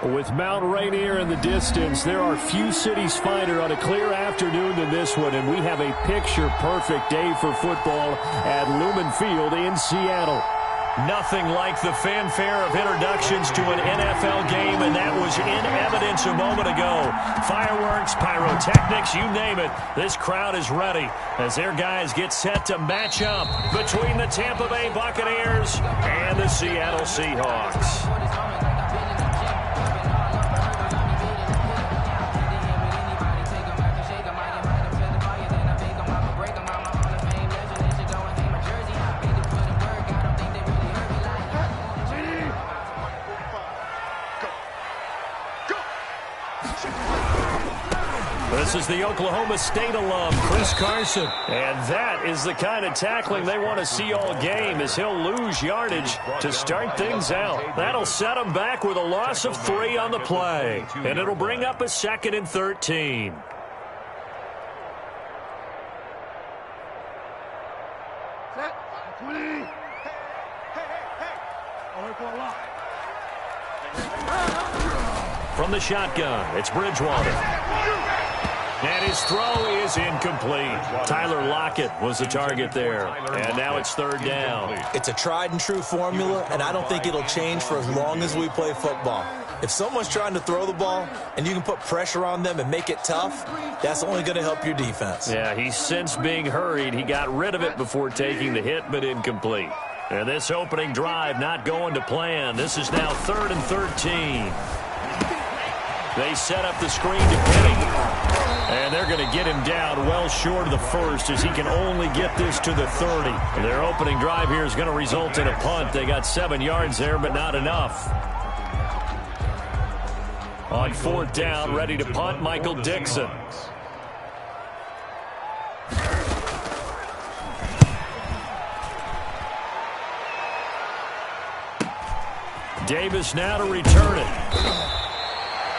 With Mount Rainier in the distance, there are few cities finer on a clear afternoon than this one, and we have a picture-perfect day for football at Lumen Field in Seattle. Nothing like the fanfare of introductions to an NFL game, and that was in evidence a moment ago. Fireworks, pyrotechnics, you name it. This crowd is ready as their guys get set to match up between the Tampa Bay Buccaneers and the Seattle Seahawks. This is the Oklahoma State alum, Chris Carson. And that is the kind of tackling they want to see all game, as he'll lose yardage to start things out. That'll set him back with a loss of 3 on the play. And it'll bring up a 2nd and 13. From the shotgun, it's Bridgewater. And his throw is incomplete. Tyler Lockett was the target there. And now it's 3rd down. It's a tried-and-true formula, and I don't think it'll change for as long as we play football. If someone's trying to throw the ball and you can put pressure on them and make it tough, that's only going to help your defense. Yeah, he's since being hurried. He got rid of it before taking the hit, but incomplete. And this opening drive not going to plan. This is now 3rd and 13. They set up the screen to Penny. And they're going to get him down well short of the first, as he can only get this to the 30. And their opening drive here is going to result in a punt. They got 7 yards there, but not enough. On 4th down, ready to punt, Michael Dixon. Davis now to return it.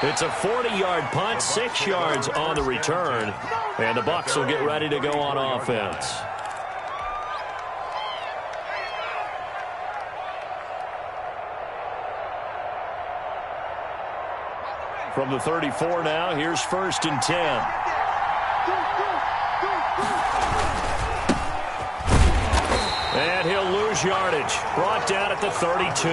It's a 40-yard punt, 6 yards on the return, and the Bucs will get ready to go on offense. From the 34 now, here's 1st and 10. And he'll lose yardage. Brought down at the 32.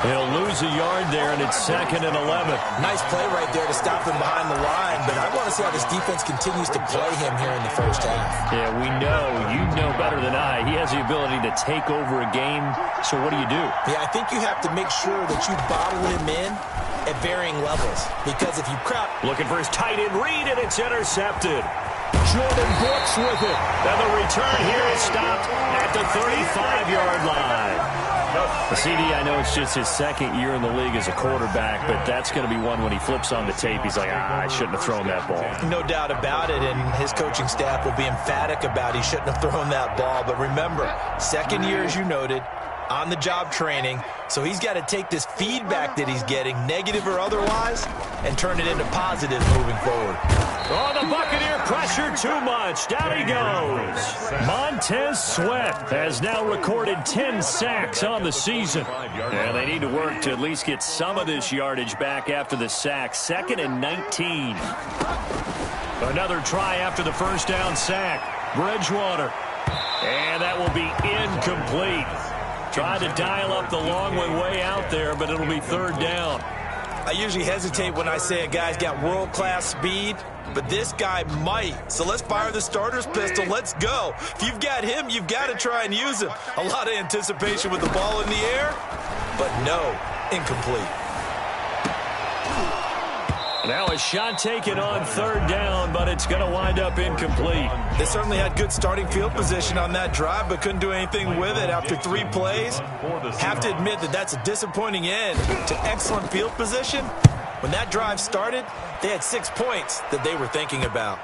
He'll lose a yard there, and it's 2nd and 11. Nice play right there to stop him behind the line, but I want to see how this defense continues to play him here in the first half. Yeah, we know. You know better than I. He has the ability to take over a game, so what do? Yeah, I think you have to make sure that you bottle him in at varying levels, because if you crowd... Looking for his tight end read, and it's intercepted. Jordan Brooks with it. And the return here is stopped at the 35-yard line. The CD, I know it's just his 2nd year in the league as a quarterback, but that's going to be one when he flips on the tape. He's like, I shouldn't have thrown that ball. No doubt about it, and his coaching staff will be emphatic about he shouldn't have thrown that ball. But remember, 2nd year, as you noted, on-the-job training, so he's got to take this feedback that he's getting, negative or otherwise, and turn it into positive moving forward. Oh, the Buccaneer pressure too much. Down he goes. Montez Sweat has now recorded 10 sacks on the season. And they need to work to at least get some of this yardage back after the sack. 2nd and 19. Another try after the 1st down sack. Bridgewater. And that will be incomplete. Tried to dial up the long way out there, but it'll be 3rd down. I usually hesitate when I say a guy's got world-class speed, but this guy might. So let's fire the starter's pistol. Let's go. If you've got him, you've got to try and use him. A lot of anticipation with the ball in the air, but no, incomplete. Now a shot taken on 3rd down, but it's going to wind up incomplete. They certainly had good starting field position on that drive, but couldn't do anything with it after 3 plays. Have to admit that that's a disappointing end to excellent field position. When that drive started, they had 6 points that they were thinking about.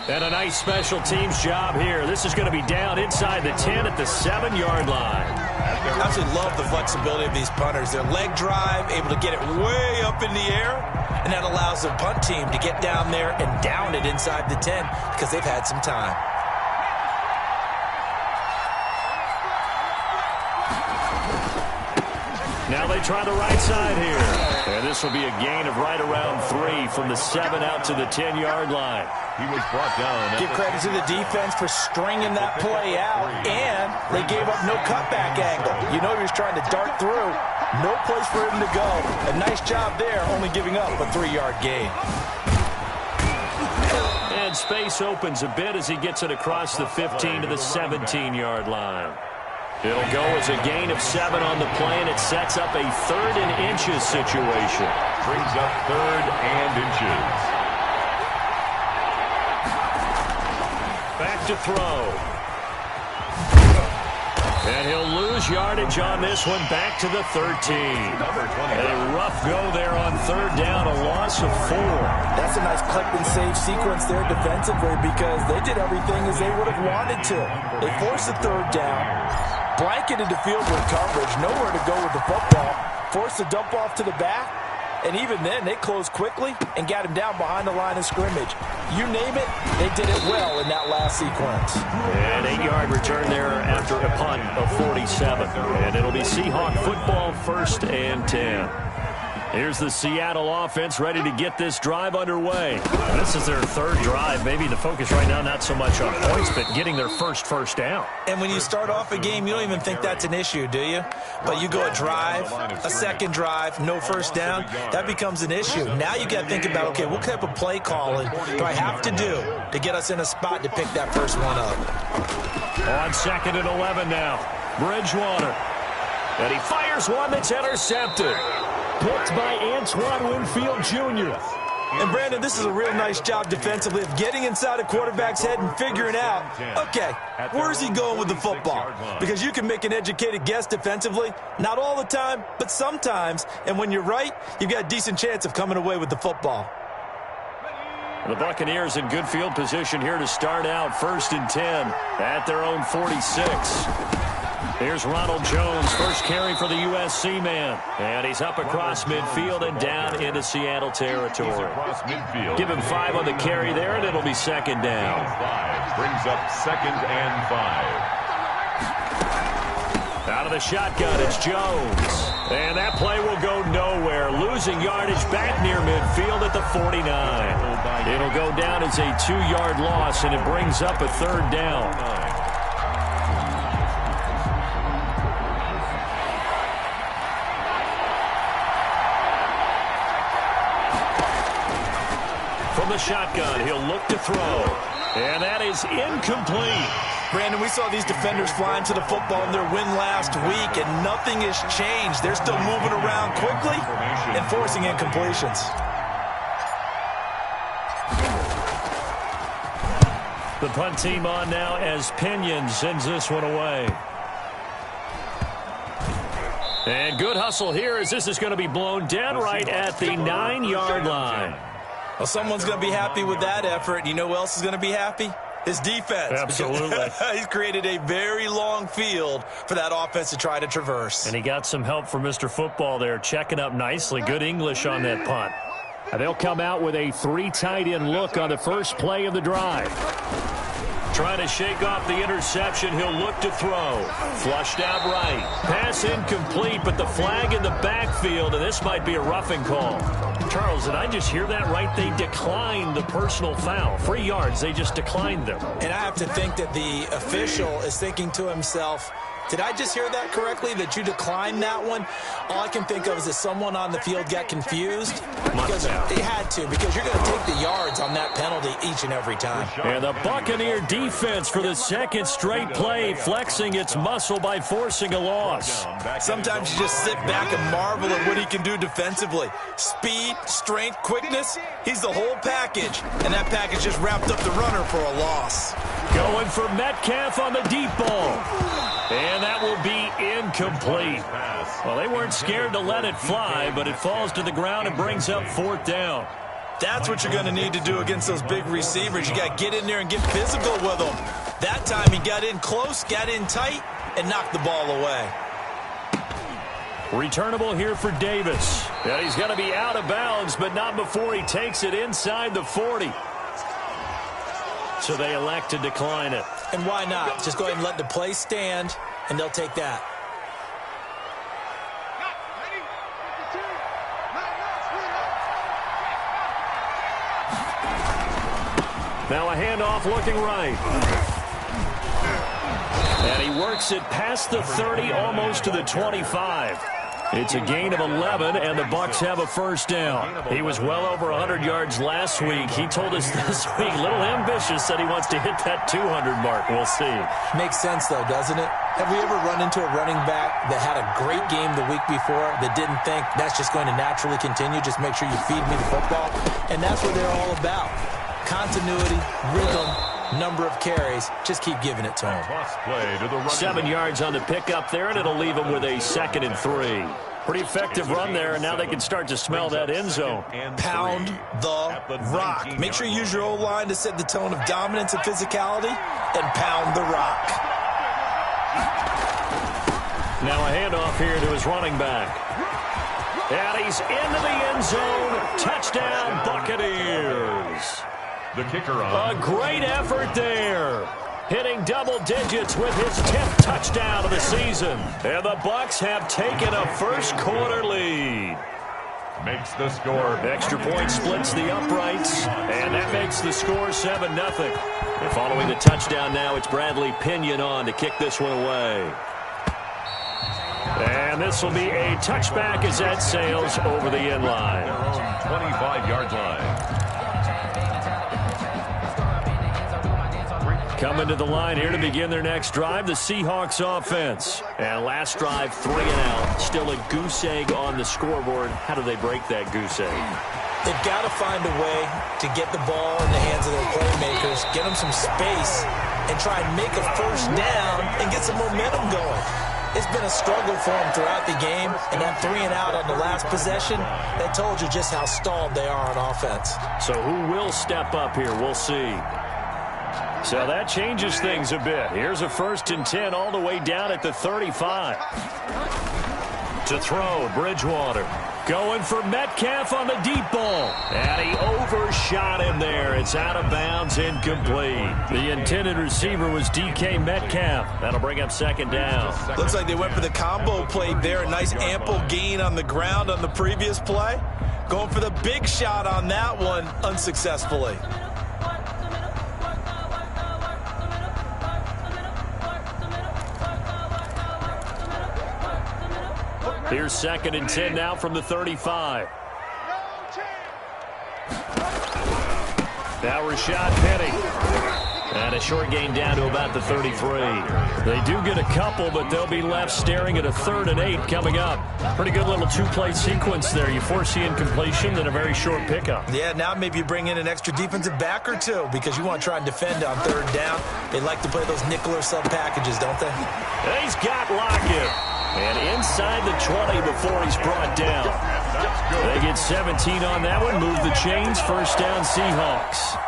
And a nice special teams job here. This is going to be down inside the 10 at the 7-yard line. I absolutely love the flexibility of these punters. Their leg drive, able to get it way up in the air, and that allows the punt team to get down there and down it inside the 10 because they've had some time. Now they they try the right side here. And this will be a gain of right around 3 from the 7 out to the 10-yard line. He was brought down. Give credit to the defense for stringing that play out, and they gave up no cutback angle. You know he was trying to dart through. No place for him to go. A nice job there, only giving up a 3-yard gain. And space opens a bit as he gets it across the 15 to the 17-yard line. It'll go as a gain of 7 on the play, and it sets up a 3rd and inches situation. Brings up 3rd and inches. Back to throw. And he'll lose yardage on this one, back to the 13. A rough go there on 3rd down, a loss of 4. That's a nice collect and save sequence there defensively because they did everything as they would have wanted to. They forced the 3rd down, blanketed the field with coverage, nowhere to go with the football, forced the dump off to the back, and even then they closed quickly and got him down behind the line of scrimmage. You name it, they did it well in that last sequence. An 8-yard return there after a punt of 47. And it'll be Seahawk football, 1st and 10. Here's the Seattle offense ready to get this drive underway. This is their 3rd drive. Maybe the focus right now not so much on points, but getting their first down. And when you start off a game, you don't even think that's an issue, do you? But you go a drive, a 2nd drive, no 1st down, that becomes an issue. Now you got to think about, okay, what type of play calling do I have to do to get us in a spot to pick that first one up? On 2nd and 11 now, Bridgewater. And he fires one that's intercepted. Picked by Antoine Winfield Jr. And, Brandon, this is a real nice job defensively of getting inside a quarterback's head and figuring out, okay, where's he going with the football? Because you can make an educated guess defensively, not all the time, but sometimes. And when you're right, you've got a decent chance of coming away with the football. The Buccaneers in good field position here to start out, 1st and 10 at their own 46. Here's Ronald Jones, first carry for the USC man. And he's up across midfield and down into Seattle territory. Give him 5 on the carry there, and it'll be 2nd down. Brings up 2nd and 5. Out of the shotgun, it's Jones. And that play will go nowhere. Losing yardage back near midfield at the 49. It'll go down as a 2-yard loss, and it brings up a 3rd down. From the shotgun, he'll look to throw. And that is incomplete. Brandon, we saw these defenders flying to the football in their win last week, and nothing has changed. They're still moving around quickly and forcing incompletions. The punt team on now as Pinion sends this one away. And good hustle here as this is going to be blown dead right at the 9-yard line. Well, someone's going to be happy with that effort. You know who else is going to be happy? His defense. Absolutely. He's created a very long field for that offense to try to traverse. And he got some help from Mr. Football there, checking up nicely. Good English on that punt. And they'll come out with a 3 tight end look on the first play of the drive. Trying to shake off the interception. He'll look to throw. Flushed out right. Pass incomplete, but the flag in the backfield, and this might be a roughing call. Charles, did I just hear that right? They declined the personal foul. 3 yards, they just declined them. And I have to think that the official is thinking to himself, did I just hear that correctly, that you declined that one? All I can think of is that someone on the field got confused. Because they had to, because you're going to take the yards on that penalty each and every time. And the Buccaneer defense for the 2nd straight play, flexing its muscle by forcing a loss. Sometimes you just sit back and marvel at what he can do defensively. Speed, strength, quickness, he's the whole package. And that package just wrapped up the runner for a loss. Going for Metcalf on the deep ball. And that will be incomplete. Well, they weren't scared to let it fly, but it falls to the ground and brings up 4th down. That's what you're going to need to do against those big receivers. You got to get in there and get physical with them. That time he got in close, got in tight, and knocked the ball away. Returnable here for Davis. And he's going to be out of bounds, but not before he takes it inside the 40. So they elect to decline it. And why not? Just go ahead and let the play stand, and they'll take that. Now a handoff looking right. And he works it past the 30, almost to the 25. It's a gain of 11, and the Bucs have a first down. He was well over 100 yards last week. He told us this week, a little ambitious, said he wants to hit that 200 mark. We'll see. Makes sense, though, doesn't it? Have we ever run into a running back that had a great game the week before that didn't think that's just going to naturally continue? Just make sure you feed me the football. And that's what they're all about. Continuity, rhythm, number of carries. Just keep giving it to him. 7 yards on the pickup there, and it'll leave him with a 2nd and 3. Pretty effective run there, and now they can start to smell that end zone. Pound the rock. Make sure you use your O-line to set the tone of dominance and physicality, and pound the rock. Now a handoff here to his running back. And he's into the end zone. Touchdown, Buccaneers. The kicker on. A great effort there. Hitting double digits with his 10th touchdown of the season. And the Bucs have taken a first quarter lead. Makes the score. Extra point splits the uprights, and that makes the score 7-0. And following the touchdown now, it's Bradley Pinion on to kick this one away. And this will be a touchback as that sails over the end line. Their own 25-yard line. Coming to the line here to begin their next drive, the Seahawks offense. And last drive, 3 and out. Still a goose egg on the scoreboard. How do they break that goose egg? They've got to find a way to get the ball in the hands of their playmakers, get them some space, and try and make a first down and get some momentum going. It's been a struggle for them throughout the game, and that 3 and out on the last possession, that told you just how stalled they are on offense. So who will step up here? We'll see. So that changes things a bit. Here's a 1st and 10 all the way down at the 35. To throw, Bridgewater. Going for Metcalf on the deep ball. And he overshot him there. It's out of bounds, incomplete. The intended receiver was DK Metcalf. That'll bring up 2nd down. Looks like they went for the combo play there. A nice ample gain on the ground on the previous play. Going for the big shot on that one unsuccessfully. Here's 2nd and 10 now from the 35. Now Rashad Penny. And a short gain down to about the 33. They do get a couple, but they'll be left staring at a 3rd and 8 coming up. Pretty good little 2-play sequence there. You foresee incompletion and a very short pickup. Yeah, now maybe you bring in an extra defensive back or two because you want to try and defend on 3rd down. They like to play those nickel or sub packages, don't they? He's got Lockett. And inside the 20 before he's brought down. They get 17 on that one. Move the chains. First down, Seahawks.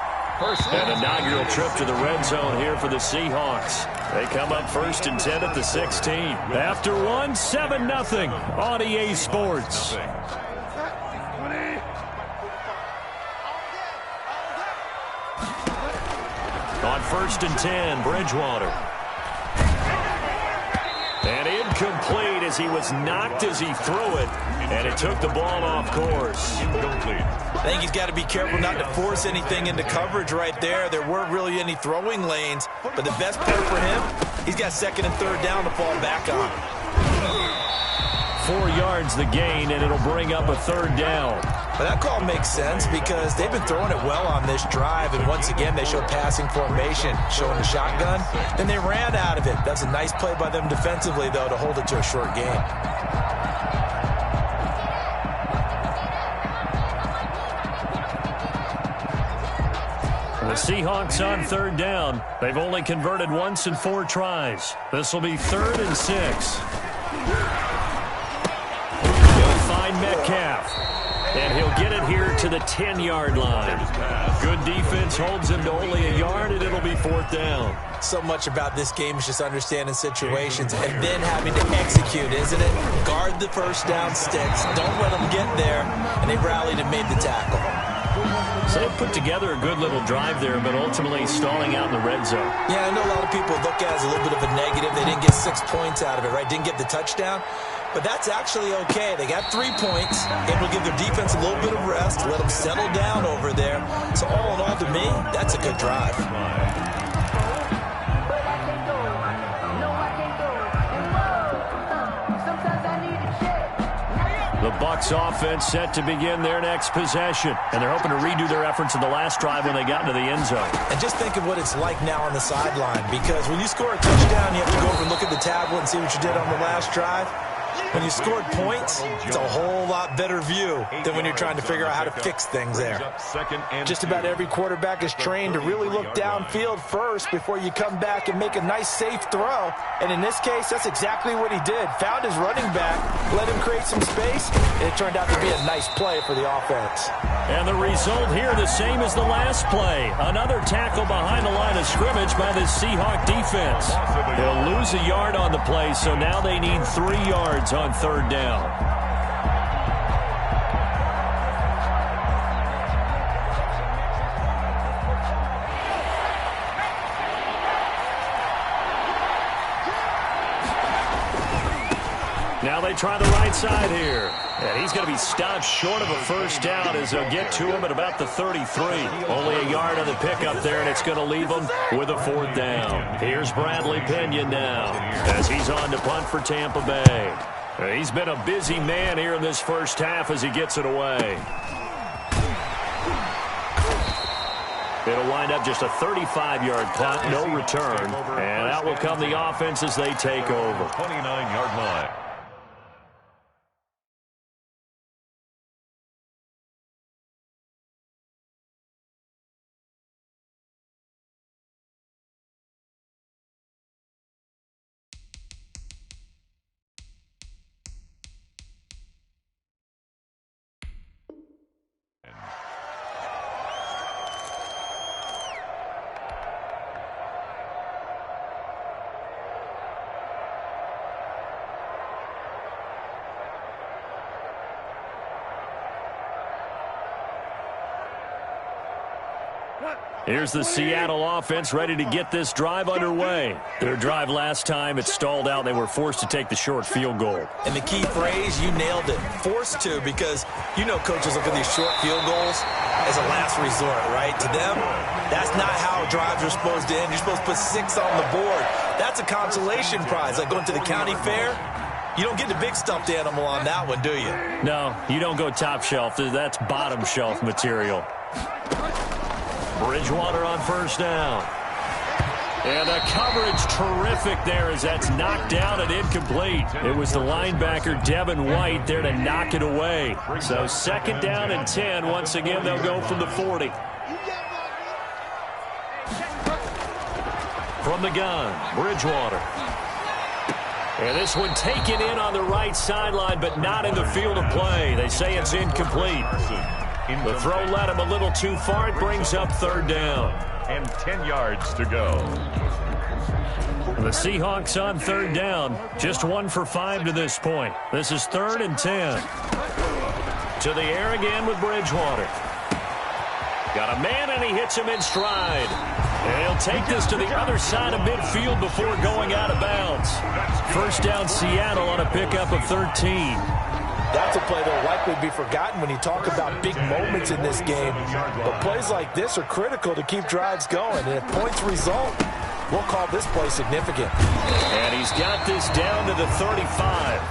An inaugural trip to the red zone here for the Seahawks. They come up 1st and 10 at the 16. After one, 7-0 on EA Sports. On 1st and 10, Bridgewater. And incomplete as he was knocked as he threw it. And it took the ball off course. Incomplete. I think he's got to be careful not to force anything into coverage right there. There weren't really any throwing lanes. But the best play for him, he's got 2nd and 3rd down to fall back on. 4 yards the gain, and it'll bring up a 3rd down. But that call makes sense because they've been throwing it well on this drive, and once again they showed passing formation, showing the shotgun. Then they ran out of it. That's a nice play by them defensively, though, to hold it to a short gain. The Seahawks on 3rd down. They've only converted once in 4 tries. This will be 3rd and 6. He'll find Metcalf. And he'll get it here to the 10-yard line. Good defense holds him to only a yard, and it'll be 4th down. So much about this game is just understanding situations and then having to execute, isn't it? Guard the first down sticks. Don't let them get there. And they rallied and made the tackle. So they put together a good little drive there, but ultimately stalling out in the red zone. Yeah, I know a lot of people look at it as a little bit of a negative. They didn't get 6 points out of it, right? Didn't get the touchdown. But that's actually okay. They got 3 points, able to give their defense a little bit of rest, let them settle down over there. So all in all, to me, that's a good drive. The Bucs offense set to begin their next possession. And they're hoping to redo their efforts in the last drive when they got into the end zone. And just think of what it's like now on the sideline, because when you score a touchdown, you have to go over and look at the tablet and see what you did on the last drive. When you scored points, it's a whole lot better view than when you're trying to figure out how to fix things there. Just about every quarterback is trained to really look downfield first before you come back and make a nice, safe throw. And in this case, that's exactly what he did. Found his running back, let him create some space, and it turned out to be a nice play for the offense. And the result here, the same as the last play. Another tackle behind the line of scrimmage by the Seahawk defense. They'll lose a yard on the play, so now they need 3 yards on third down. Now they try the right side here. And he's going to be stopped short of a first down as they'll get to him at about the 33. Only a yard on the pickup there, and it's going to leave him with a 4th down. Here's Bradley Pena now as he's on to punt for Tampa Bay. He's been a busy man here in this first half as he gets it away. It'll wind up just a 35-yard punt, no return. And out will come the offense as they take over. 29-yard line. Here's the Seattle offense ready to get this drive underway. Their drive last time, it stalled out. They were forced to take the short field goal. And the key phrase, you nailed it, forced to, because you know coaches look at these short field goals as a last resort, right? To them, that's not how drives are supposed to end. You're supposed to put 6 on the board. That's a consolation prize, like going to the county fair. You don't get the big stuffed animal on that one, do you? No, you don't go top shelf. That's bottom shelf material. Bridgewater on first down. And the coverage terrific there as that's knocked down and incomplete. It was the linebacker, Devin White, there to knock it away. So 2nd down and 10. Once again, they'll go from the 40. From the gun, Bridgewater. And this one taken in on the right sideline, but not in the field of play. They say it's incomplete. The throw led him a little too far. It brings up 3rd down. And 10 yards to go. The Seahawks on 3rd down. Just 1 for 5 to this point. This is 3rd and 10. To the air again with Bridgewater. Got a man, and he hits him in stride. And he'll take this to the other side of midfield before going out of bounds. First down, Seattle on a pickup of 13. That's a play that will likely be forgotten when you talk about big moments in this game. But plays like this are critical to keep drives going. And if points result, we'll call this play significant. And he's got this down to the 35.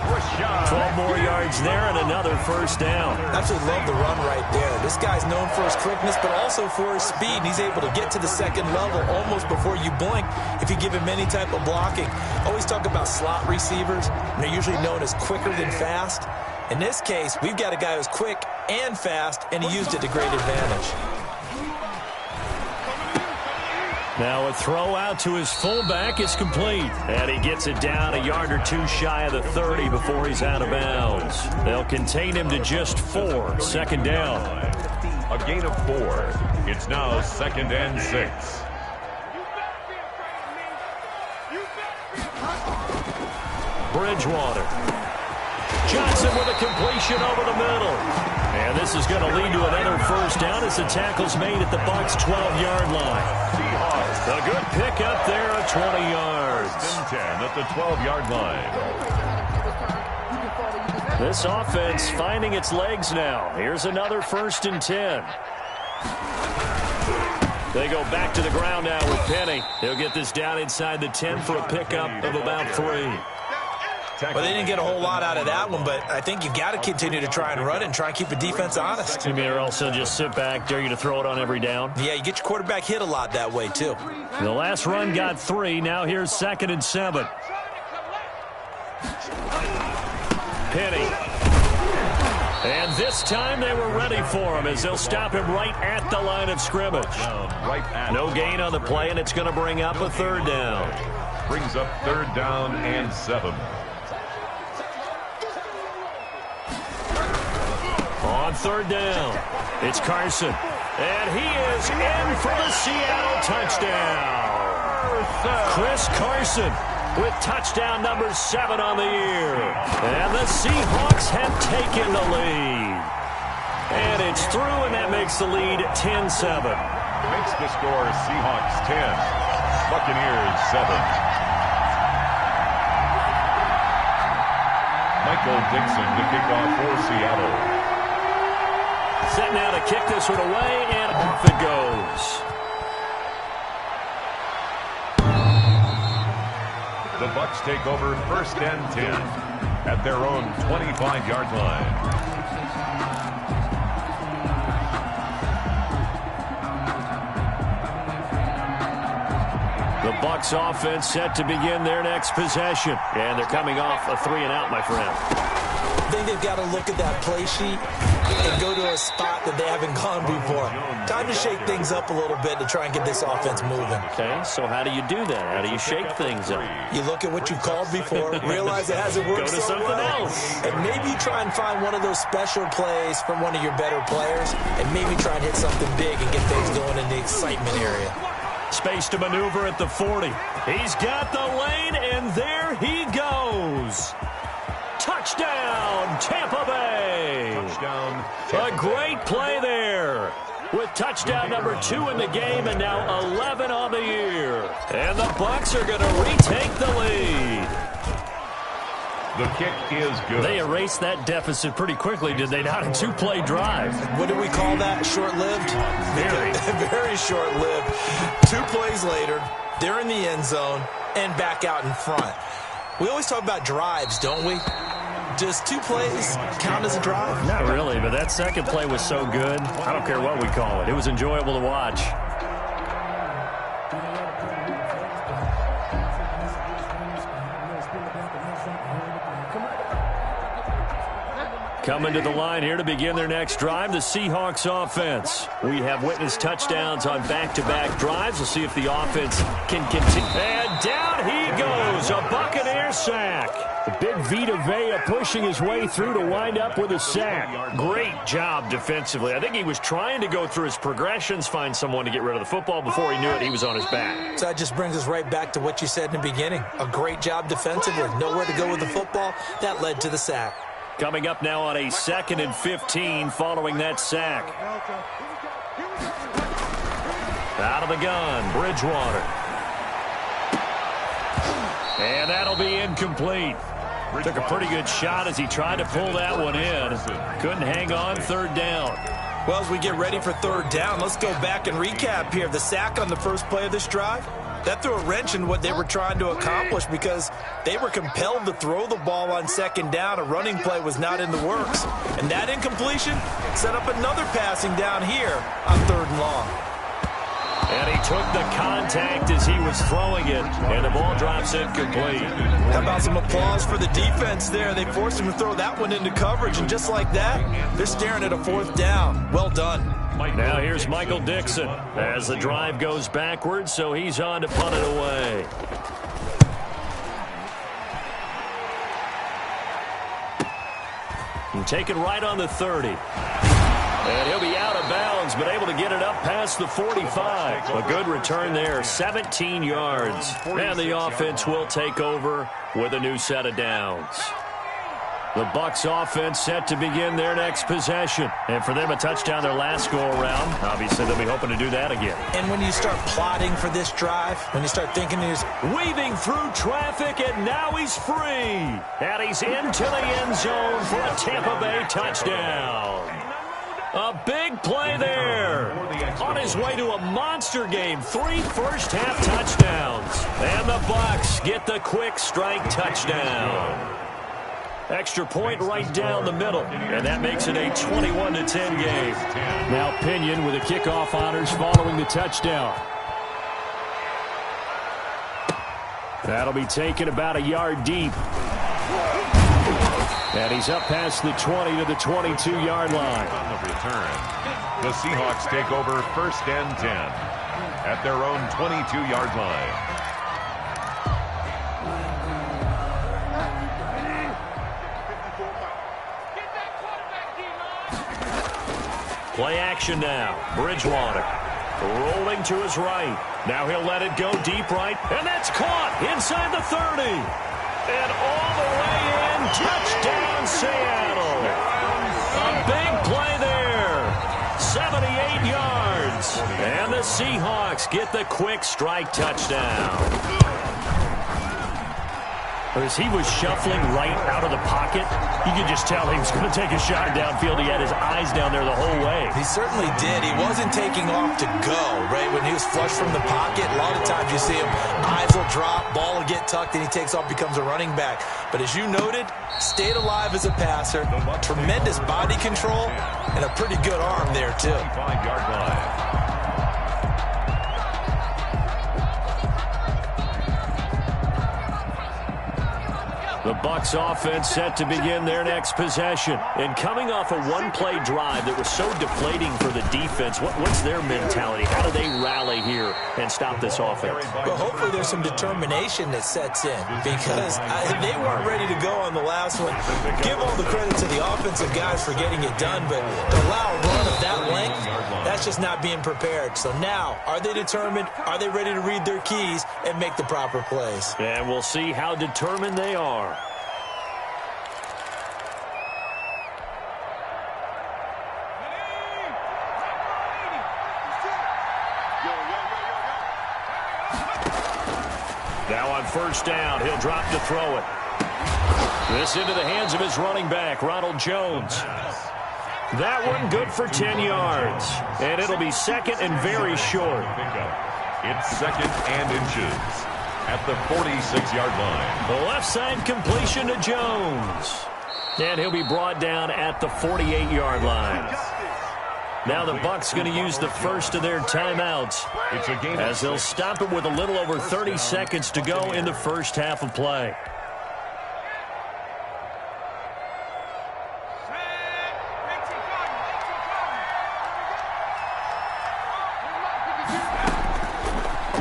12 more yards there and another first down. Absolutely love the run right there. This guy's known for his quickness, but also for his speed. And he's able to get to the 2nd level almost before you blink if you give him any type of blocking. Always talk about slot receivers, and they're usually known as quicker than fast. In this case, we've got a guy who's quick and fast, and he used it to great advantage. Now a throw out to his fullback is complete. And he gets it down a yard or 2 shy of the 30 before he's out of bounds. They'll contain him to just 4. 2nd down. A gain of 4. It's now 2nd and 6. Bridgewater. Johnson with a completion over the middle. And this is going to lead to another first down as the tackle's made at the Bucs' 12-yard line. A good pickup there at 20 yards. 10 at the 12-yard line. This offense finding its legs now. Here's another 1st and 10. They go back to the ground now with Penny. They'll get this down inside the 10 for a pickup of about 3. Well, they didn't get a whole lot out of that one, but I think you've got to continue to try and run it and try and keep the defense honest. You mean or else they'll just sit back, dare you to throw it on every down? Yeah, you get your quarterback hit a lot that way, too. The last run got 3. Now here's 2nd and 7. Penny. And this time they were ready for him as they'll stop him right at the line of scrimmage. No gain on the play, and it's going to bring up a 3rd down. Brings up 3rd down and 7. On 3rd down, it's Carson. And he is in for the Seattle touchdown. Chris Carson with touchdown number 7 on the year. And the Seahawks have taken the lead. And it's through, and that makes the lead 10-7. Makes the score Seahawks 10, Buccaneers 7. Michael Dixon to kick off for Seattle. Set now to kick this one away, and off it goes. The Bucs take over 1st and 10 at their own 25-yard line. The Bucs offense set to begin their next possession. And they're coming off a 3-and-out, my friend. I think they've got to look at that play sheet and go to a spot that they haven't gone before. Time to shake things up a little bit to try and get this offense moving. Okay, so how do you do that? How do you shake things up? You look at what you've called before, realize it hasn't worked Go to something else. And maybe try and find one of those special plays from one of your better players, and maybe try and hit something big and get things going in the excitement area. Space to maneuver at the 40. He's got the lane, and there he goes. Touchdown, Tampa Bay. Touchdown. A great play there. With touchdown number 2 in the game, and now 11 on the year. And the Bucs are going to retake the lead. The kick is good. They erased that deficit pretty quickly, did they not? A 2-play drive. What do we call that? Short-lived? Very. Very short-lived. 2 plays later, they're in the end zone and back out in front. We always talk about drives, don't we? Does 2 plays count as a drive? Not really, but that second play was so good. I don't care what we call it. It was enjoyable to watch. Coming to the line here to begin their next drive, the Seahawks offense. We have witnessed touchdowns on back-to-back drives. We'll see if the offense can continue. And down he goes, a Buccaneer sack. The big Vita Vea pushing his way through to wind up with a sack. Great job defensively. I think he was trying to go through his progressions, find someone to get rid of the football. Before he knew it, he was on his back. So that just brings us right back to what you said in the beginning. A great job defensively. Nowhere to go with the football. That led to the sack. Coming up now on a 2nd and 15 following that sack. Out of the gun, Bridgewater. And that'll be incomplete. Took a pretty good shot as he tried to pull that one in. Couldn't hang on, 3rd down. Well, as we get ready for 3rd down, let's go back and recap here. The sack on the first play of this drive, that threw a wrench in what they were trying to accomplish because they were compelled to throw the ball on 2nd down. A running play was not in the works. And that incompletion set up another passing down here on 3rd and long. And he took the contact as he was throwing it, and the ball drops incomplete. How about some applause for the defense there? They forced him to throw that one into coverage, and just like that, they're staring at a 4th down. Well done. Now here's Michael Dixon as the drive goes backwards, so he's on to punt it away. And take it right on the 30. And he'll be out of bounds, but able to get it up past the 45. A good return there, 17 yards. And the offense will take over with a new set of downs. The Bucs offense set to begin their next possession. And for them, a touchdown their last go-around. Obviously, they'll be hoping to do that again. And when you start plotting for this drive, when you start thinking he's weaving through traffic, and now he's free. And he's into the end zone for a Tampa Bay touchdown. A big play there. On his way to a monster game. 3 first-half touchdowns. And the Bucs get the quick strike touchdown. Extra point right down the middle. And that makes it a 21-10 game. Now Pinion with the kickoff honors following the touchdown. That'll be taken about a yard deep. And he's up past the 20 to the 22-yard line. On the return, the Seahawks take over 1st and 10 at their own 22-yard line. Play action now. Bridgewater rolling to his right. Now he'll let it go deep right. And that's caught inside the 30. And all the way in. Touchdown, Seattle. A big play there. 78 yards. And the Seahawks get the quick strike touchdown. As he was shuffling right out of the pocket, you could just tell he was going to take a shot downfield. He had his eyes down there the whole way. He certainly did. He wasn't taking off to go, right? When he was flush from the pocket, a lot of times you see him, eyes will drop, ball will get tucked, and he takes off, becomes a running back. But as you noted, stayed alive as a passer, tremendous body control, and a pretty good arm there, too. 5-yard line. The Bucs offense set to begin their next possession. And coming off a one-play drive that was so deflating for the defense, what's their mentality? How do they rally here and stop this offense? Well, hopefully there's some determination that sets in because they weren't ready to go on the last one. Give all the credit to the offensive guys for getting it done, but to allow a run of that length, that's just not being prepared. So now, are they determined? Are they ready to read their keys and make the proper plays? And we'll see how determined they are. Now on 1st down, he'll drop to throw it. This into the hands of his running back, Ronald Jones. That one good for 10 yards. And it'll be 2nd and very short. It's 2nd and inches at the 46-yard line. The left side completion to Jones. And he'll be brought down at the 48-yard line. Now the Bucs going to use the first of their timeouts as they'll stop it with a little over 30 seconds to go in the first half of play.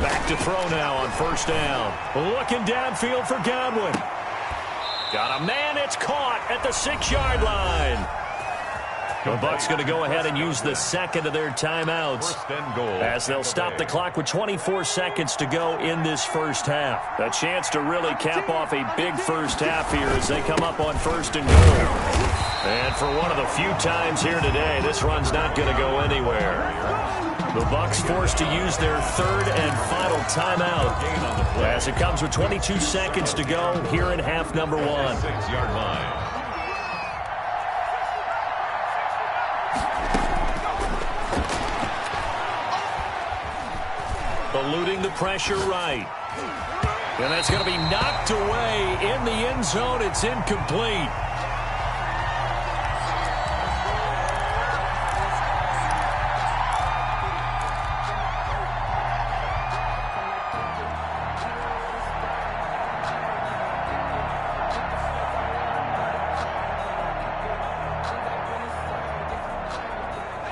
Back to throw now on 1st down. Looking downfield for Godwin. Got a man, it's caught at the 6-yard line. The Bucs going to go ahead and use the second of their timeouts as they'll stop the clock with 24 seconds to go in this first half. A chance to really cap off a big first half here as they come up on 1st and goal. And for one of the few times here today, this run's not going to go anywhere. The Bucs forced to use their 3rd and final timeout as it comes with 22 seconds to go here in half number 1. 6-yard line. Eluding the pressure right. And that's going to be knocked away in the end zone. It's incomplete.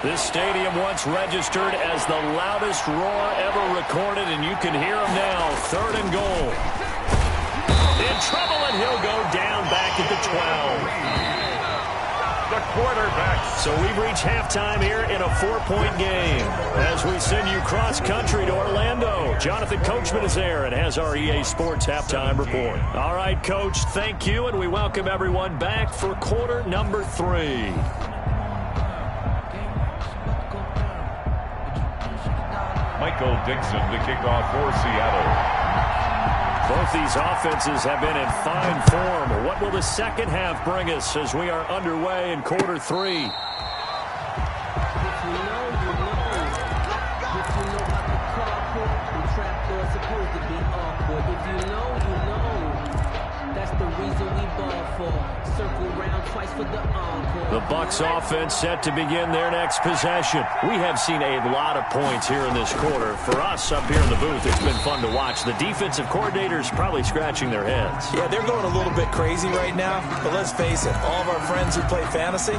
This stadium once registered as the loudest roar ever recorded, and you can hear him now. 3rd and goal. In trouble, and he'll go down back at the 12. the quarterbacks. So we've reached halftime here in a 4-point game. As we send you cross-country to Orlando, Jonathan Coachman is there and has our EA Sports halftime report. All right, Coach, thank you, and we welcome everyone back for quarter number 3. Michael Dixon to kick off for Seattle. Both these offenses have been in fine form. What will the second half bring us as we are underway in quarter 3? The Bucs offense set to begin their next possession. We have seen a lot of points here in this quarter. For us up here in the booth, it's been fun to watch. The defensive coordinators probably scratching their heads. Yeah, they're going a little bit crazy right now. But let's face it, all of our friends who play fantasy,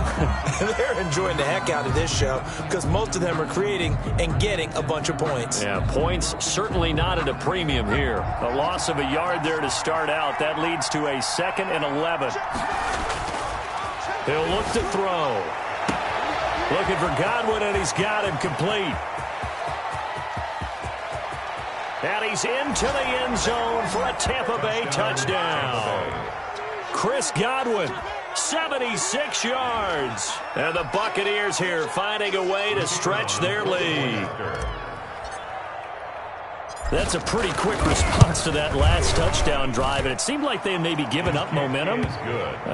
they're enjoying the heck out of this show because most of them are creating and getting a bunch of points. Yeah, points certainly not at a premium here. A loss of a yard there to start out. That leads to a 2nd and 11. He'll look to throw. Looking for Godwin, and he's got him complete. And he's into the end zone for a Tampa Bay touchdown. Chris Godwin, 76 yards. And the Buccaneers here finding a way to stretch their lead. That's a pretty quick response to that last touchdown drive, and it seemed like they had maybe given up momentum.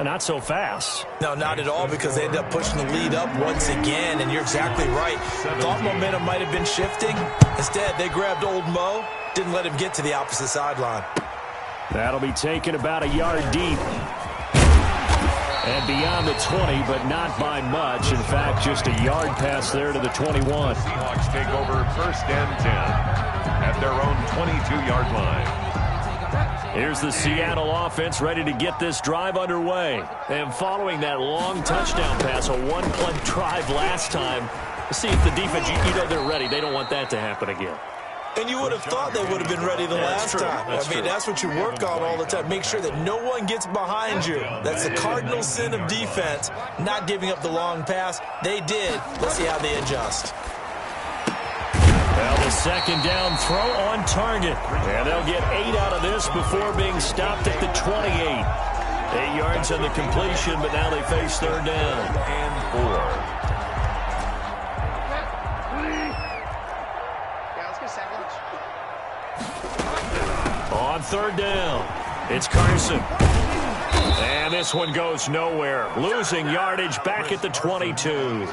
Not so fast. No, not at all, because they ended up pushing the lead up once again, and you're exactly right. Thought momentum might have been shifting. Instead, they grabbed old Mo, didn't let him get to the opposite sideline. That'll be taken about a yard deep. And beyond the 20, but not by much. In fact, just a yard pass there to the 21. Seahawks take over 1st and 10 at their own 22-yard line. Here's the Seattle offense ready to get this drive underway. And following that long touchdown pass, a one-play drive last time, see if the defense, you know they're ready. They don't want that to happen again. And you would have thought they would have been ready the last time. I mean, that's what you work on all the time. Make sure that no one gets behind you. That's the cardinal sin of defense, not giving up the long pass. They did. Let's see how they adjust. Well, the 2nd down throw on target. And they'll get 8 out of this before being stopped at the 28. 8 yards on the completion, but now they face 3rd down. And 4. On 3rd down, it's Carson. And this one goes nowhere. Losing yardage back at the 22.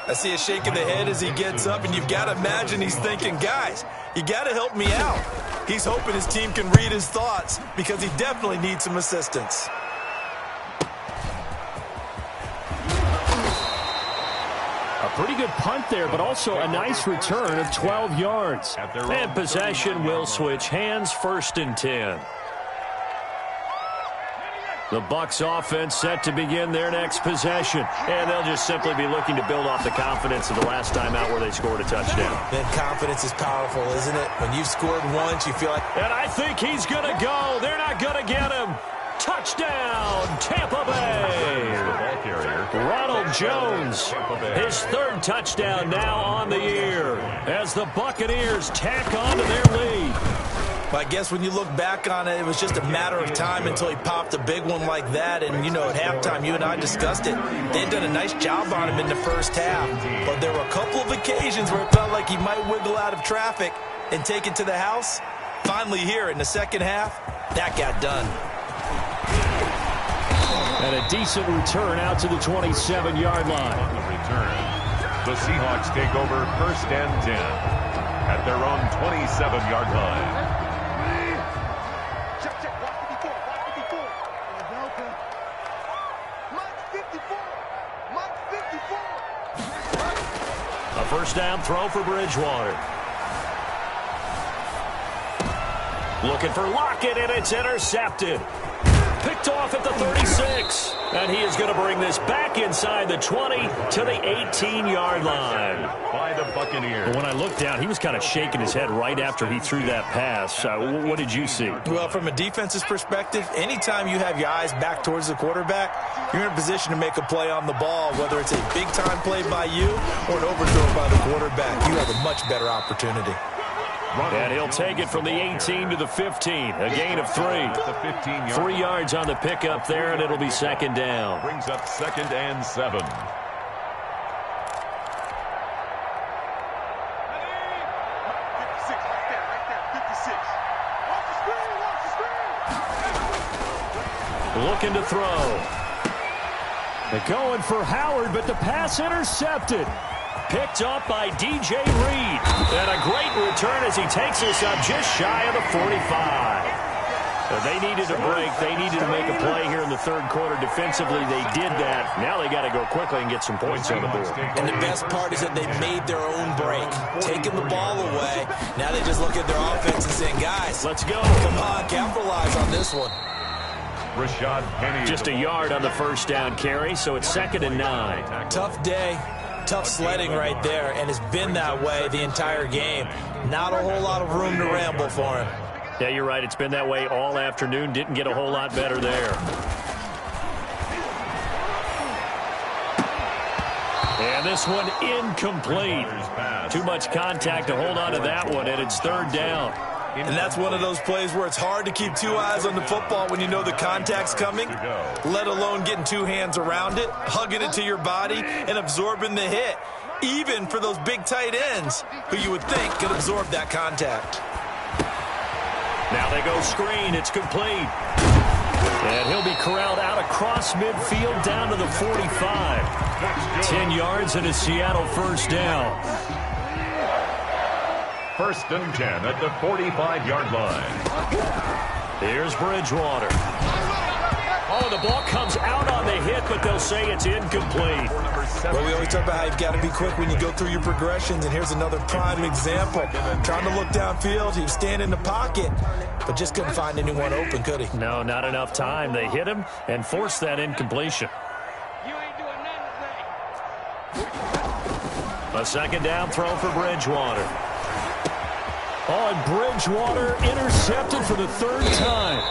I see a shake of the head as he gets up, and you've got to imagine he's thinking, guys, you got to help me out. He's hoping his team can read his thoughts because he definitely needs some assistance. A pretty good punt there, but also a nice return of 12 yards. And possession will switch hands, 1st and 10. The Bucs offense set to begin their next possession. And they'll just simply be looking to build off the confidence of the last time out where they scored a touchdown. Man, confidence is powerful, isn't it? When you've scored once, you feel like... And I think he's going to go. They're not going to get him. Touchdown, Tampa Bay. Ronald Jones, his 3rd touchdown now on the year as the Buccaneers tack on to their lead. But I guess when you look back on it, it was just a matter of time until he popped a big one like that. And, you know, at halftime, you and I discussed it. They had done a nice job on him in the first half. But there were a couple of occasions where it felt like he might wiggle out of traffic and take it to the house. Finally here in the second half, that got done. And a decent return out to the 27-yard line. On the return, the Seahawks take over 1st and 10 at their own 27-yard line. A 1st down throw for Bridgewater. Looking for Lockett, and it's intercepted. Picked picked off at the 36. And he is going to bring this back inside the 20 to the 18-yard line. By the Buccaneers. When I looked down, he was kind of shaking his head right after he threw that pass. What did you see? Well, from a defense's perspective, anytime you have your eyes back towards the quarterback, you're in a position to make a play on the ball, whether it's a big-time play by you or an overthrow by the quarterback. You have a much better opportunity. And he'll take it from the 18 to the 15. A gain of 3. 3 yards on the pickup there, and it'll be second down. Brings up 2nd and 7. Looking to throw. They're going for Howard, but the pass intercepted. Picked up by DJ Reed. And a great return as he takes this up just shy of the 45. They needed a break. They needed to make a play here in the third quarter. Defensively, they did that. Now they got to go quickly and get some points on the board. And the best part is that they made their own break, taking the ball away. Now they just look at their offense and saying, guys, let's go. Come on, capitalize on this one. Rashad Penny. Just a yard on the first down carry, so it's 2nd and 9. Tough day. Tough sledding right there, and it's been that way the entire game. Not a whole lot of room to ramble for him. Yeah, you're right. It's been that way all afternoon. Didn't get a whole lot better there. And this one incomplete. Too much contact to hold on to that one, and it's 3rd down. And that's one of those plays where it's hard to keep 2 eyes on the football when you know the contact's coming, let alone getting 2 hands around it, hugging it to your body, and absorbing the hit, even for those big tight ends who you would think could absorb that contact. Now they go screen. It's complete. And he'll be corralled out across midfield down to the 45. 10 yards and a Seattle first down. 1st and 10 at the 45-yard line. Here's Bridgewater. Oh, the ball comes out on the hit, but they'll say it's incomplete. Well, we always talk about how you've got to be quick when you go through your progressions, and here's another prime example. Trying to look downfield, he was standing in the pocket, but just couldn't find anyone open, could he? No, not enough time. They hit him and forced that incompletion. A 2nd down throw for Bridgewater. Oh, and Bridgewater intercepted for the 3rd time.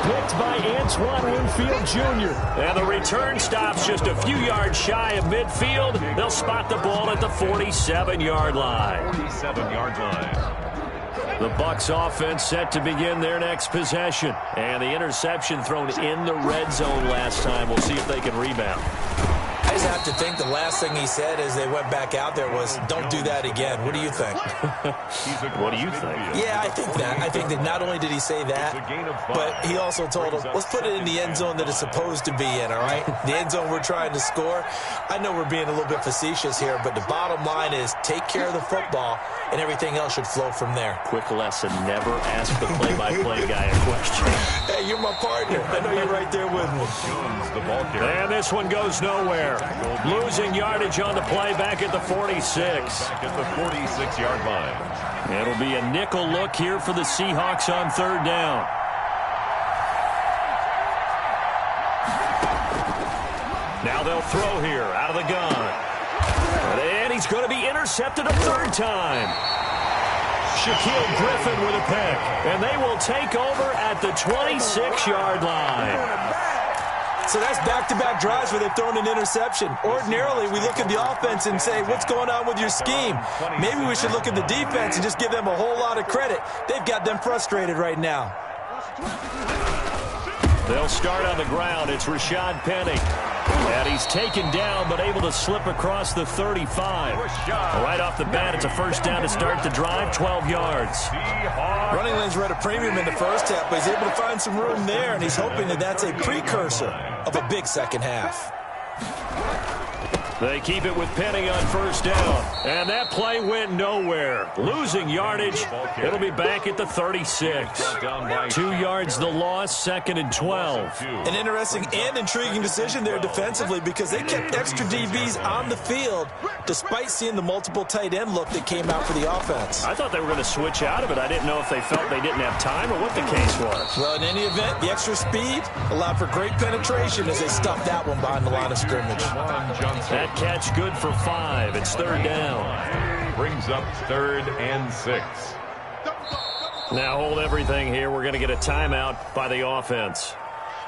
Picked by Antoine Winfield Jr. And the return stops just a few yards shy of midfield. They'll spot the ball at the 47-yard line. 47-yard line. The Bucs offense set to begin their next possession. And the interception thrown in the red zone last time. We'll see if they can rebound. I just have to think the last thing he said as they went back out there was, don't do that again. What do you think? What do you think? Yeah, I think that. I think that not only did he say that, but he also told them, let's put it in the end zone that it's supposed to be in, all right? The end zone we're trying to score. I know we're being a little bit facetious here, but the bottom line is take care of the football, and everything else should flow from there. Quick lesson, never ask the play-by-play guy a question. Hey, you're my partner. I know you're right there with me. And this one goes nowhere. Losing yardage on the play back at the 46. Back at the 46-yard line. It'll be a nickel look here for the Seahawks on 3rd down. Now they'll throw here out of the gun. And he's going to be intercepted a 3rd time. Shaquille Griffin with a pick. And they will take over at the 26-yard line. So that's back-to-back drives where they've thrown an interception. Ordinarily, we look at the offense and say, what's going on with your scheme? Maybe we should look at the defense and just give them a whole lot of credit. They've got them frustrated right now. They'll start on the ground. It's Rashad Penny. And he's taken down, but able to slip across the 35. Right off the bat, it's a first down to start the drive, 12 yards. Running lanes were at a premium in the first half, but he's able to find some room there, and he's hoping that that's a precursor of a big second half. They keep it with Penny on first down. And that play went nowhere. Losing yardage. It'll be back at the 36. 2 yards the loss, 2nd and 12. An interesting and intriguing decision there defensively because they kept extra DBs on the field despite seeing the multiple tight end look that came out for the offense. I thought they were going to switch out of it. I didn't know if they felt they didn't have time or what the case was. Well, in any event, the extra speed allowed for great penetration as they stuffed that one behind the line of scrimmage. That catch good for 5. It's 3rd down. Brings up 3rd and 6. Now hold everything here. We're going to get a timeout by the offense.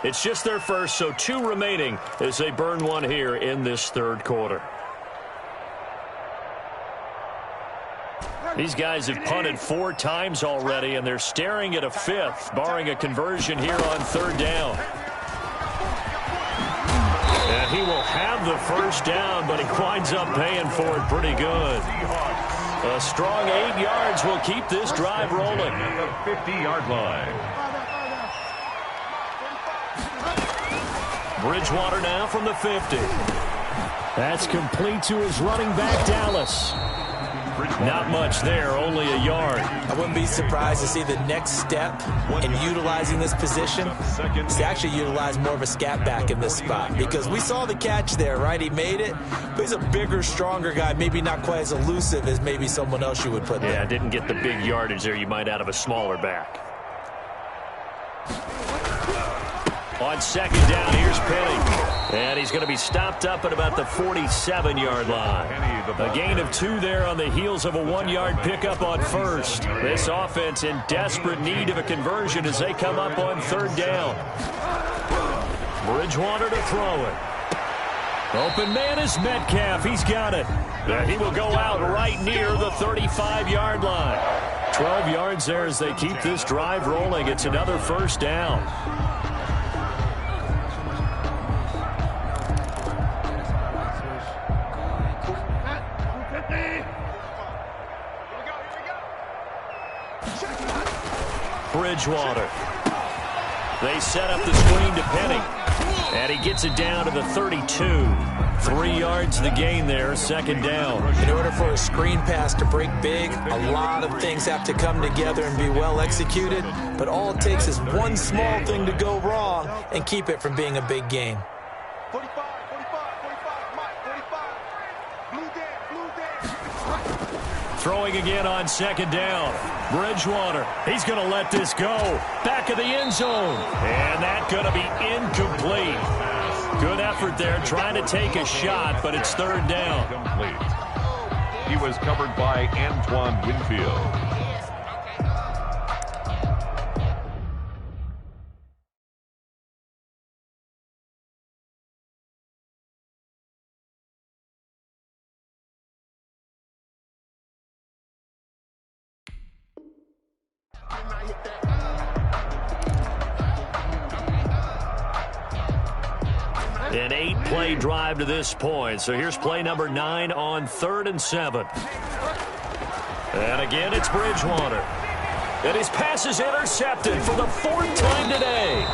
It's just their first, so 2 remaining as they burn one here in this 3rd quarter. These guys have punted 4 times already, and they're staring at a 5th, barring a conversion here on 3rd down. And he will have the first down, but he winds up paying for it pretty good. A strong 8 yards will keep this drive rolling. At the 50-yard line. Bridgewater now from the 50. That's complete to his running back, Dallas. Not much there, only a yard. I wouldn't be surprised to see the next step in utilizing this position is to actually utilize more of a scat back in this spot, because we saw the catch there, right? He made it, but he's a bigger, stronger guy, maybe not quite as elusive as maybe someone else you would put there. Yeah, didn't get the big yardage there you might out of a smaller back. On 2nd down, here's Penny. And he's going to be stopped up at about the 47-yard line. A gain of 2 there on the heels of a 1-yard pickup on 1st. This offense in desperate need of a conversion as they come up on 3rd down. Bridgewater to throw it. Open man is Metcalf. He's got it. And he will go out right near the 35-yard line. 12 yards there as they keep this drive rolling. It's another 1st down. Bridgewater. They set up the screen to Penny. And he gets it down to the 32. 3 yards the gain there, 2nd down. In order for a screen pass to break big, a lot of things have to come together and be well executed. But all it takes is one small thing to go wrong and keep it from being a big gain. 45, 45, Mike, 45. Blue Dan. Throwing again on 2nd down. Bridgewater, he's going to let this go. Back of the end zone. And that's going to be incomplete. Good effort there, trying to take a shot, but it's 3rd down. Complete. He was covered by Antoine Winfield. An 8-play drive to this point. So here's play number 9 on 3rd and 7. And again, it's Bridgewater. And his pass is intercepted for the 4th time today.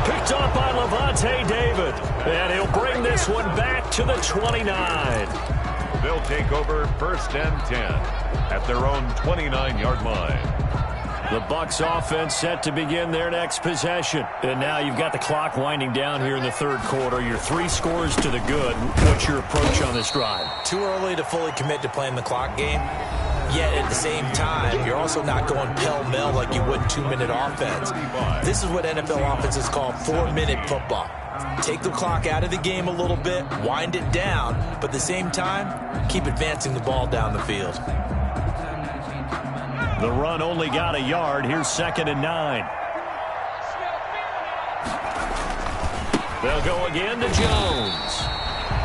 Picked up by Levante David. And he'll bring this one back to the 29. They'll take over 1st and 10 at their own 29-yard line. The Bucs offense set to begin their next possession. And now you've got the clock winding down here in the 3rd quarter. You're 3 scores to the good. What's your approach on this drive? Too early to fully commit to playing the clock game. Yet at the same time, you're also not going pell-mell like you would 2-minute offense. This is what NFL offenses call 4-minute football. Take the clock out of the game a little bit, wind it down, but at the same time, keep advancing the ball down the field. The run only got a yard. Here's 2nd and 9. They'll go again to Jones.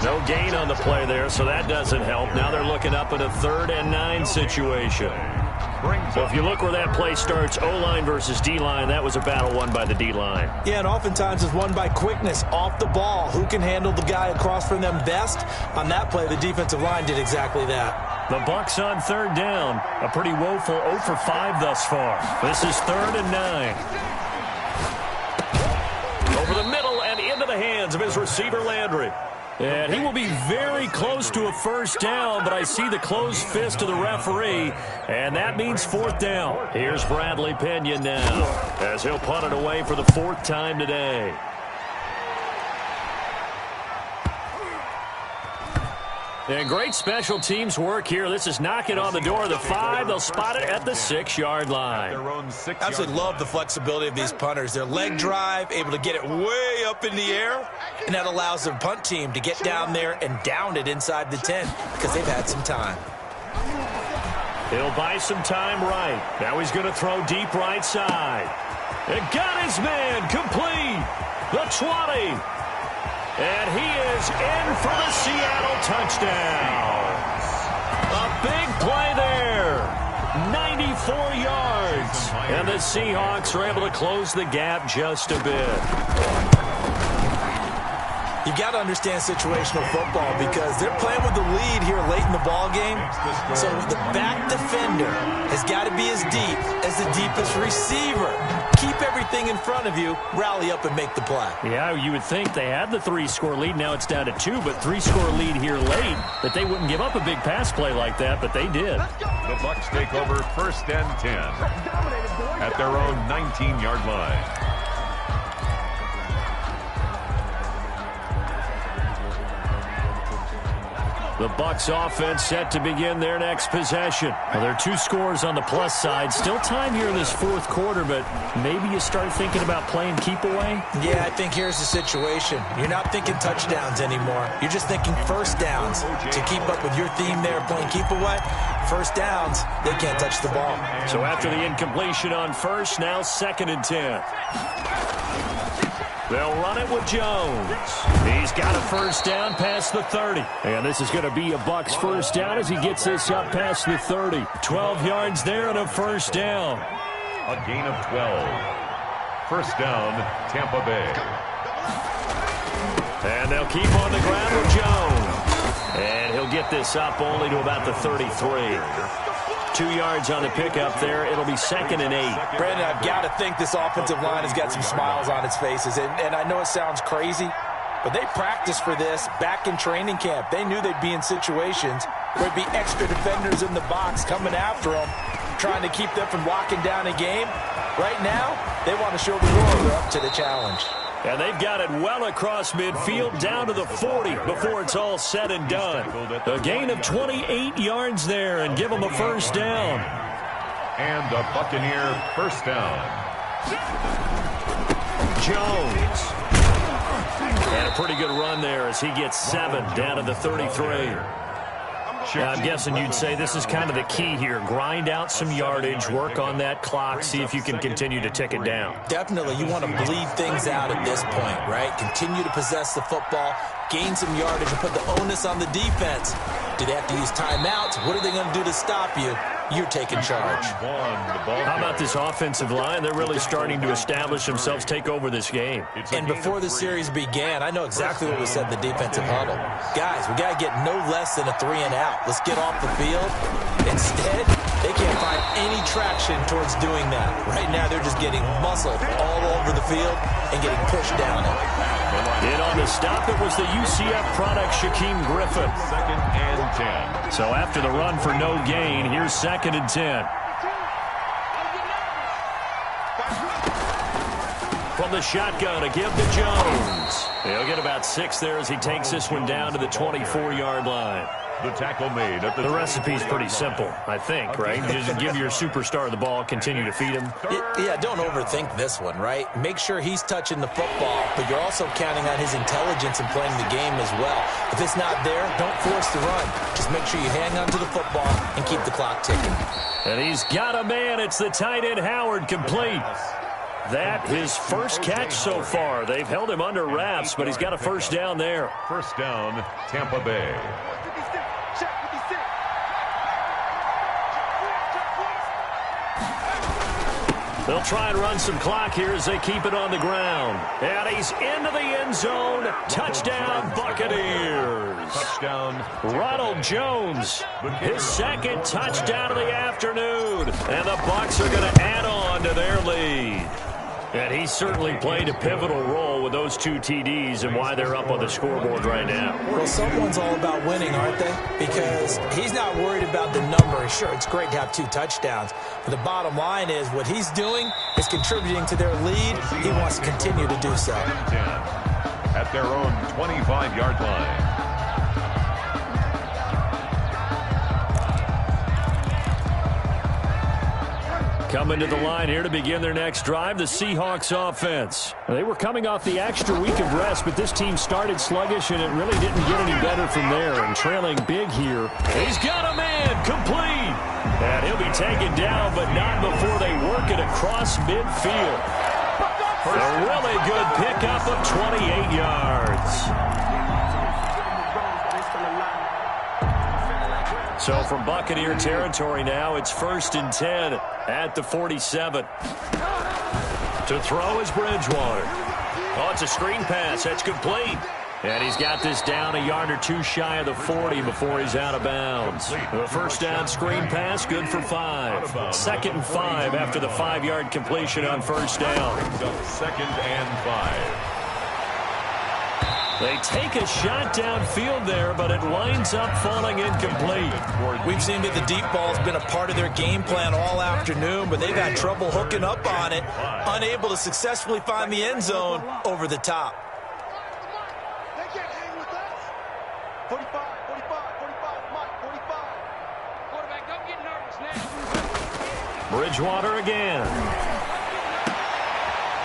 No gain on the play there, so that doesn't help. Now they're looking up at a 3rd and 9 situation. So if you look where that play starts, O-line versus D-line, that was a battle won by the D-line. Yeah, and oftentimes it's won by quickness off the ball. Who can handle the guy across from them best? On that play, the defensive line did exactly that. The Bucs on 3rd down. A pretty woeful 0 for 5 thus far. This is 3rd and 9. Over the middle and into the hands of his receiver, Landry. And he will be very close to a first down, but I see the closed fist of the referee, and that means fourth down. Here's Bradley Pinion now, as he'll punt it away for the fourth time today. And great special teams work here. This is knocking on the door of the 5. They'll spot it at the 6-yard line. Absolutely love the flexibility of these punters. Their leg drive, able to get it way up in the air, and that allows their punt team to get down there and down it inside the 10 because they've had some time. He'll buy some time right. Now he's going to throw deep right side. And got his man complete. The 20. And he is in for the Seattle touchdown. A big play there. 94 yards. And the Seahawks are able to close the gap just a bit. You've got to understand situational football because they're playing with the lead here late in the ball game. So the back defender has got to be as deep as the deepest receiver. Keep everything in front of you, rally up and make the play. Yeah, you would think they had the 3-score lead. Now it's down to 2, but 3-score lead here late, that they wouldn't give up a big pass play like that, but they did. The Bucs take over first and 10 at their own 19-yard line. The Bucs offense set to begin their next possession. Well, there are 2 scores on the plus side. Still time here in this fourth quarter, but maybe you start thinking about playing keep away? Yeah, I think here's the situation. You're not thinking touchdowns anymore. You're just thinking first downs. To keep up with your theme there, playing keep away, first downs, they can't touch the ball. So after the incompletion on first, now 2nd and 10. They'll run it with Jones. He's got a first down past the 30. And this is going to be a Bucs first down as he gets this up past the 30. 12 yards there and a first down. A gain of 12. First down, Tampa Bay. And they'll keep on the ground with Jones. And he'll get this up only to about the 33. 2 yards on the pickup there. It'll be 2nd and 8. Brandon, I've got to think this offensive line has got some smiles on its faces. And I know it sounds crazy, but they practiced for this back in training camp. They knew they'd be in situations where there'd be extra defenders in the box coming after them, trying to keep them from locking down a game. Right now, they want to show the world they're up to the challenge. And they've got it well across midfield down to the 40 before it's all said and done. A gain of 28 yards there and give them a first down. And a Buccaneer first down. Jones. And a pretty good run there as he gets 7 down to the 33. I'm guessing you'd say this is kind of the key here. Grind out some yardage, work on that clock, see if you can continue to tick it down. Definitely, you want to bleed things out at this point, right? Continue to possess the football, gain some yardage, and put the onus on the defense. Do they have to use timeouts? What are they going to do to stop you? You're taking charge. How about this offensive line? They're really starting to establish themselves, take over this game. And before the series began, I know exactly what we said in the defensive huddle. Guys, we got to get no less than a 3-and-out. Let's get off the field. Instead, they can't find any traction towards doing that. Right now, they're just getting muscled all over the field and getting pushed down it. In on the stop, it was the UCF product, Shaquem Griffin. 2nd and 10. So after the run for no gain, here's 2nd and 10. From the shotgun, a give to Jones. He'll get about 6 there as he takes this one down to the 24-yard line. The tackle made at The recipe's pretty simple, I think, right? Just give your superstar the ball, continue to feed him. Yeah, don't overthink this one, right? Make sure he's touching the football, but you're also counting on his intelligence in playing the game as well. If it's not there, don't force the run. Just make sure you hang on to the football and keep the clock ticking. And he's got a man. It's the tight end, Howard, complete. That his first catch so far. They've held him under wraps, but he's got a first down there. First down, Tampa Bay. They'll try and run some clock here as they keep it on the ground. And he's into the end zone. Touchdown, Buccaneers. Touchdown, Ronald Jones, his 2nd touchdown of the afternoon. And the Bucs are going to add on to their lead. And he certainly played a pivotal role with those 2 TDs and why they're up on the scoreboard right now. Well, someone's all about winning, aren't they? Because he's not worried about the number. Sure, it's great to have 2 touchdowns. But the bottom line is what he's doing is contributing to their lead. He wants to continue to do so. At their own 25-yard line. Coming to the line here to begin their next drive, the Seahawks offense. They were coming off the extra week of rest, but this team started sluggish, and it really didn't get any better from there. And trailing big here. He's got a man, complete. And he'll be taken down, but not before they work it across midfield. A really good pickup of 28 yards. So from Buccaneer territory now, it's 1st and 10 at the 47. To throw is Bridgewater. Oh, it's a screen pass. That's complete. And he's got this down a yard or 2 shy of the 40 before he's out of bounds. The first down screen pass, good for 5. 2nd and 5 after the 5-yard completion on first down. 2nd and 5. They take a shot downfield there, but it winds up falling incomplete. We've seen that the deep ball has been a part of their game plan all afternoon, but they've had trouble hooking up on it, unable to successfully find the end zone over the top. They can't hang with us. 45, 45, Mike, 45. Quarterback, don't get nervous now. Bridgewater again.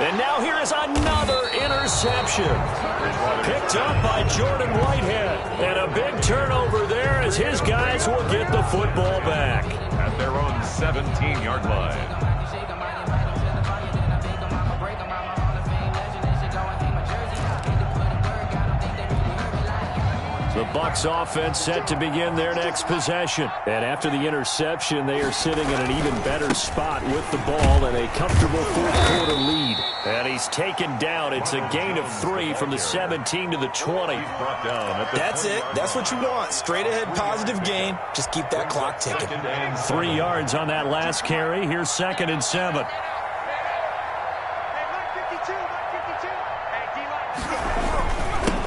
And now here is another interception. Picked up by Jordan Whitehead. And a big turnover there as his guys will get the football back. At their own 17-yard line. The Bucs offense set to begin their next possession. And after the interception, they are sitting in an even better spot with the ball and a comfortable 4th-quarter lead. And he's taken down. It's a gain of 3 from the 17 to the 20. That's it. That's what you want. Straight ahead positive gain. Just keep that clock ticking. 3 yards on that last carry. Here's 2nd and 7.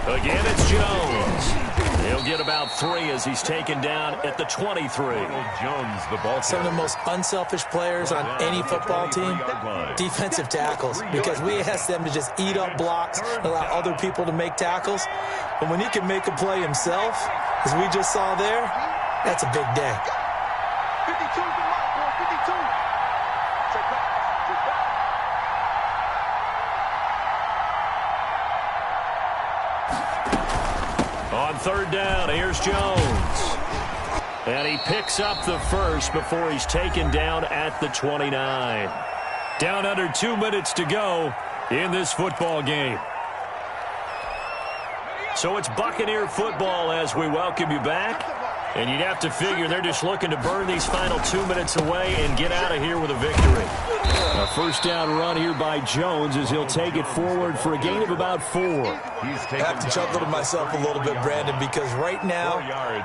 Again, it's Jones. He'll get about 3 as he's taken down at the 23. Jones, the ball. Some of the most unselfish players on any football team, defensive tackles, because we ask them to just eat up blocks, allow other people to make tackles. But when he can make a play himself, as we just saw there, that's a big day. 52 to Mike, 52. Take back. On 3rd down, here's Jones. And he picks up the first before he's taken down at the 29. Down under 2 minutes to go in this football game. So it's Buccaneer football as we welcome you back. And you'd have to figure they're just looking to burn these final 2 minutes away and get out of here with a victory. A first down run here by Jones as he'll take it forward for a gain of about 4. I have to chuckle to myself a little bit, Brandon, because right now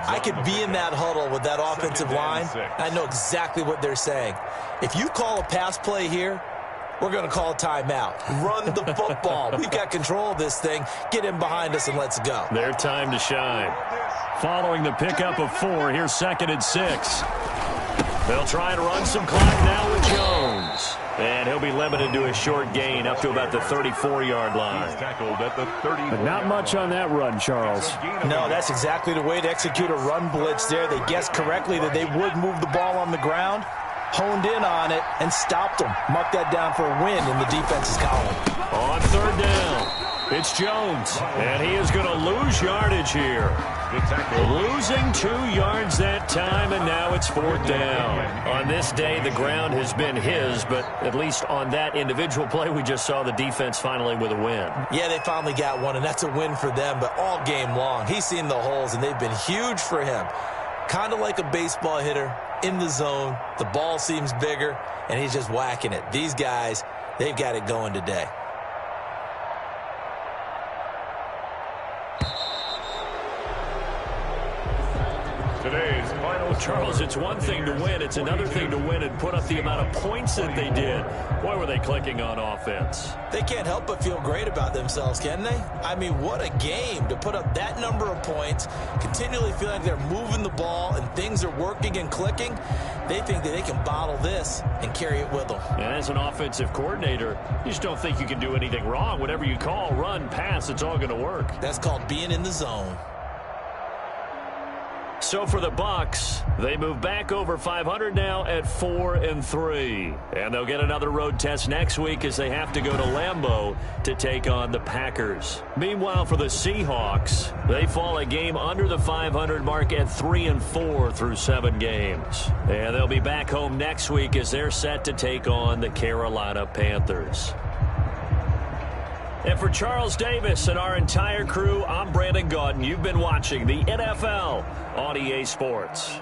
I could be in that huddle with that offensive line. I know exactly what they're saying. If you call a pass play here, we're going to call a timeout. Run the football. We've got control of this thing. Get in behind us and let's go. Their time to shine. Following the pickup of 4, here's 2nd and 6. They'll try and run some clock now with Jones. And he'll be limited to a short gain up to about the 34-yard line. But not much on that run, Charles. No, that's exactly the way to execute a run blitz there. They guessed correctly that they would move the ball on the ground, honed in on it, and stopped them. Mark that down for a win in the defense's column. On 3rd down, it's Jones. And he is going to lose yardage here. Losing 2 yards that time, and now it's 4th down. On this day, the ground has been his, but at least on that individual play, we just saw the defense finally with a win. Yeah, they finally got one, and that's a win for them, but all game long, he's seen the holes, and they've been huge for him. Kind of like a baseball hitter in the zone. The ball seems bigger, and he's just whacking it. These guys, they've got it going today. Today's final Charles, it's one thing to win. It's another thing to win and put up the amount of points that they did. Boy, were they clicking on offense. They can't help but feel great about themselves, can they? I mean, what a game to put up that number of points, continually feel like they're moving the ball and things are working and clicking. They think that they can bottle this and carry it with them. And as an offensive coordinator, you just don't think you can do anything wrong. Whatever you call, run, pass, it's all going to work. That's called being in the zone. So for the Bucs, they move back over 500 now at 4-3. And they'll get another road test next week as they have to go to Lambeau to take on the Packers. Meanwhile, for the Seahawks, they fall a game under the 500 mark at 3-4 through 7 games. And they'll be back home next week as they're set to take on the Carolina Panthers. And for Charles Davis and our entire crew, I'm Brandon Gaudin. You've been watching the NFL on EA Sports.